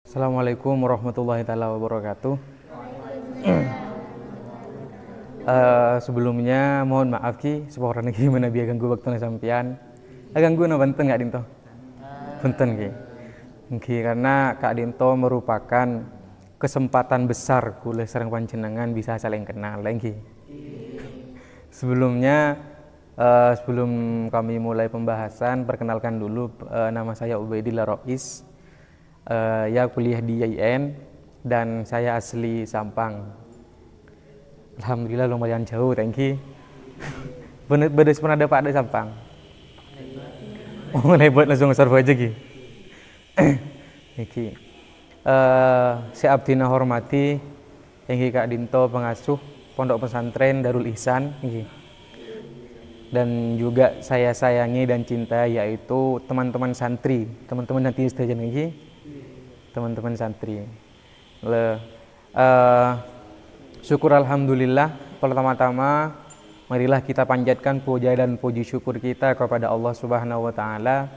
Assalamualaikum warahmatullahi taala wabarakatuh. Sebelumnya mohon maaf ki seporane ki menabi ganggu waktu sampean. Ganggu na banten Kak Dinto? Punten ki. Nggih karena Kak Dinto merupakan kesempatan besar kula sareng panjenengan bisa saling kenal nggih. Sebelum kami mulai pembahasan, perkenalkan dulu nama saya Ubaidillah Rois. Ya kuliah di IAIN dan saya asli Sampang. Alhamdulillah lumayan jauh, thank you. Bener pernah ada Pak di Sampang. Oh, hebat langsung serve aja ki. Iki. Saya abdina hormati yang Kak Dinto pengasuh Pondok Pesantren Darul Ihsan nggih. Dan juga saya sayangi dan cintai yaitu teman-teman santri, teman-teman nanti sedajan nggih. Teman-teman santri. Syukur alhamdulillah, pertama-tama marilah kita panjatkan puja dan puji syukur kita kepada Allah Subhanahu wa taala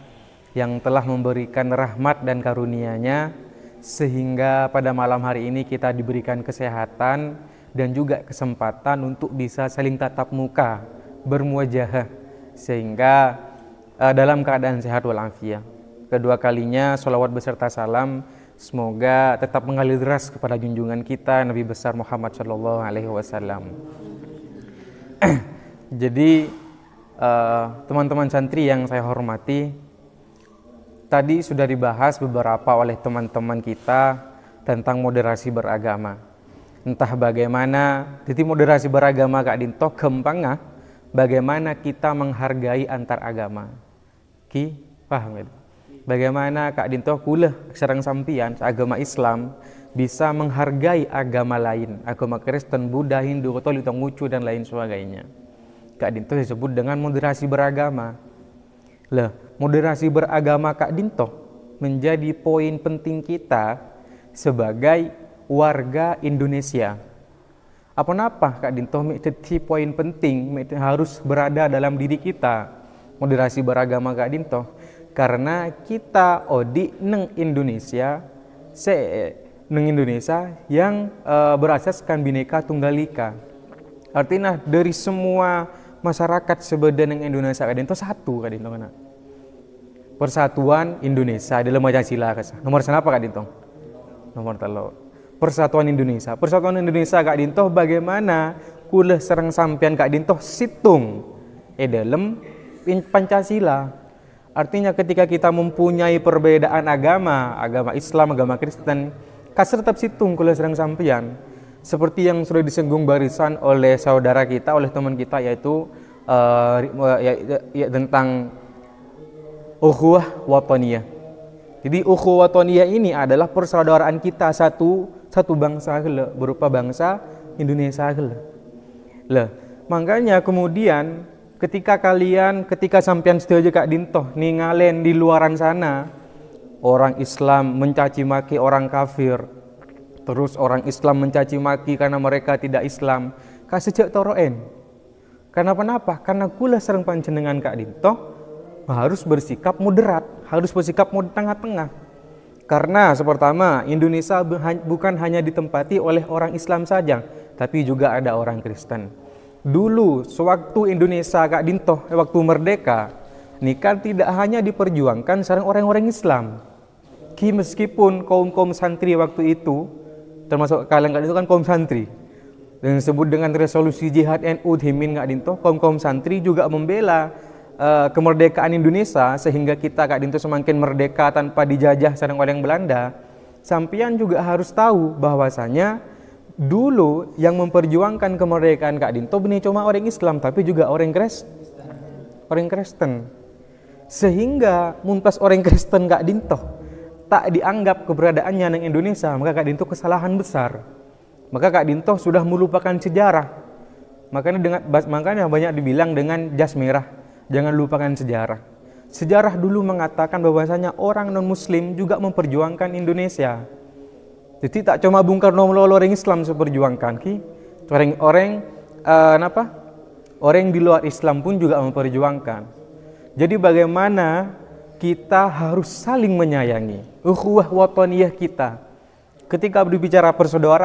yang telah memberikan rahmat dan karunia-Nya sehingga pada malam hari ini kita diberikan kesehatan dan juga kesempatan untuk bisa saling tatap muka, bermuajahah sehingga dalam keadaan sehat walafiat. Kedua kalinya sholawat beserta salam semoga tetap mengalir deras kepada junjungan kita Nabi besar Muhammad sallallahu alaihi wasallam. Jadi teman-teman santri yang saya hormati, tadi sudah dibahas beberapa oleh teman-teman kita tentang moderasi beragama. Entah bagaimana titik moderasi beragama Kak Dinto gampangnya bagaimana kita menghargai antar agama. Ki paham itu? Bagaimana Kak Dinto kula sareng sampian agama Islam bisa menghargai agama lain, agama Kristen, Buddha, Hindu, Katolik, Konghucu dan lain sebagainya. Kak Dinto disebut dengan moderasi beragama. Moderasi beragama Kak Dinto menjadi poin penting kita sebagai warga Indonesia. Apa Kak Dinto menjadi poin penting harus berada dalam diri kita moderasi beragama Kak Dinto? Karena kita odi neng Indonesia yang berasaskan Bhinneka Tunggal Ika. Artinya dari semua masyarakat sebeden yang Indonesia Kak Dinto satu Kak Dinto kena. Persatuan Indonesia dalam Pancasila. Nomor apa Kak Dinto? Nomor 3. Persatuan Indonesia. Persatuan Indonesia Kak Dinto bagaimana kula sareng sampean Kak Dinto situng dalam Pancasila. Artinya ketika kita mempunyai perbedaan agama Islam, agama Kristen, kasar tetap situng kula sareng sampean. Seperti yang sudah disinggung barisan oleh saudara kita, oleh teman kita yaitu tentang ukhuwah wataniyah. Jadi ukhuwah wataniyah ini adalah persaudaraan kita satu bangsa berupa bangsa Indonesia. Makanya kemudian ketika sampean setuju Kak Dinto ningalen di luaran sana orang Islam mencaci maki orang kafir, terus orang Islam mencaci maki karena mereka tidak Islam, kasejak toroen. Kenapa? Karena kula sareng panjenengan Kak Dinto harus bersikap moderat, harus bersikap tengah-tengah. Karena pertama, Indonesia bukan hanya ditempati oleh orang Islam saja, tapi juga ada orang Kristen. Dulu sewaktu Indonesia Kak Dinto waktu merdeka ini kan tidak hanya diperjuangkan sareng orang-orang Islam. Meskipun kaum santri waktu itu termasuk kalian Kak Dinto kan kaum santri dan disebut dengan resolusi jihad NU Himin Kak Dinto, kaum santri juga membela kemerdekaan Indonesia sehingga kita Kak Dinto semakin merdeka tanpa dijajah sareng oleh Belanda. Sampean juga harus tahu bahwasanya dulu yang memperjuangkan kemerdekaan Kak Dinto bukan cuma orang Islam tapi juga orang Kristen. Sehingga muntas orang Kristen Kak Dinto tak dianggap keberadaannya di Indonesia, maka Kak Dinto kesalahan besar. Maka Kak Dinto sudah melupakan sejarah. Makanya banyak dibilang dengan jas merah, jangan lupakan sejarah. Sejarah dulu mengatakan bahwasanya orang non-muslim juga memperjuangkan Indonesia. Jadi tak cuma Bung Karno orang Islam seperjuangkan orang di luar Islam pun juga memperjuangkan. Jadi bagaimana kita harus saling menyayangi. Ukhuwah wataniyah kita. Ketika berbicara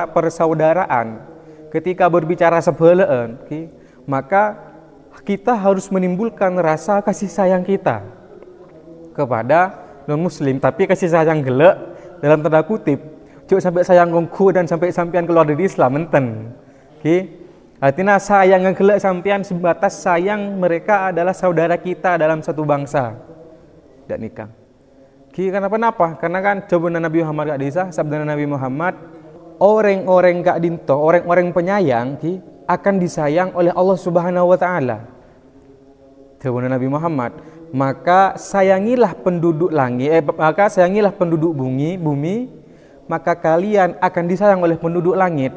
persaudaraan, ketika berbicara sebelaan, maka kita harus menimbulkan rasa kasih sayang kita kepada non-muslim, tapi kasih sayang gelek dalam tanda kutip. Cuk sampai sayang ngongku dan sampai sampean keluar dari Islam enten. Artinya sayang gelek sampean sebatas sayang mereka adalah saudara kita dalam satu bangsa. Dan nikah. Kenapa? Karena kan coba Nabi Muhammad gak disah, sabda Nabi Muhammad, orang-orang gak dinto, orang-orang penyayang akan disayang oleh Allah Subhanahu wa taala. Coba Nabi Muhammad, maka sayangilah penduduk langit, maka sayangilah penduduk bumi, maka kalian akan disayang oleh penduduk langit.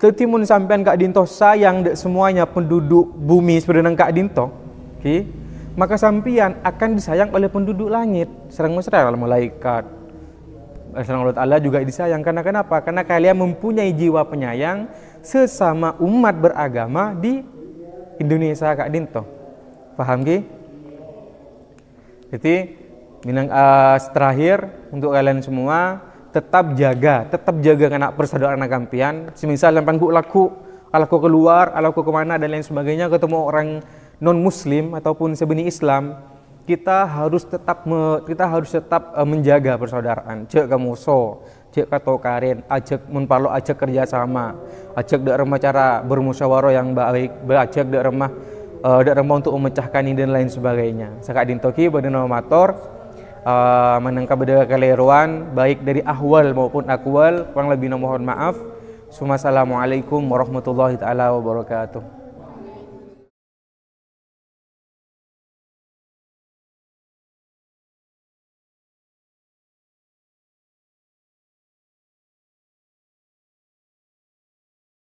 Ketimun sampean gak dinto sayang dek semuanya penduduk bumi sebenarnya gak dinto, maka sampian akan disayang oleh penduduk langit. Serang mesra malaikat. Serang Allah Ta'ala juga disayang. Karena kenapa? Karena kalian mempunyai jiwa penyayang sesama umat beragama di Indonesia Kak Dinto. Paham ki? Jadi terakhir untuk kalian semua tetap jaga anak persaudaraan agampian. Semisal sampean laku keluar, laku kemana dan lain sebagainya, ketemu orang non muslim ataupun sebeni Islam, kita harus tetap menjaga persaudaraan. Cek kamu cek kato karen, ajak menpalo, ajak kerjasama, ajak dak remah cara bermusyawarah yang baik, ajak dak remah untuk memecahkan ini dan lain sebagainya. Sakak dintoki badan mator menangkap beda keliruan baik dari ahwal maupun akwal, kurang lebih mohon maaf. Assalamualaikum warahmatullahi taala wabarakatuh.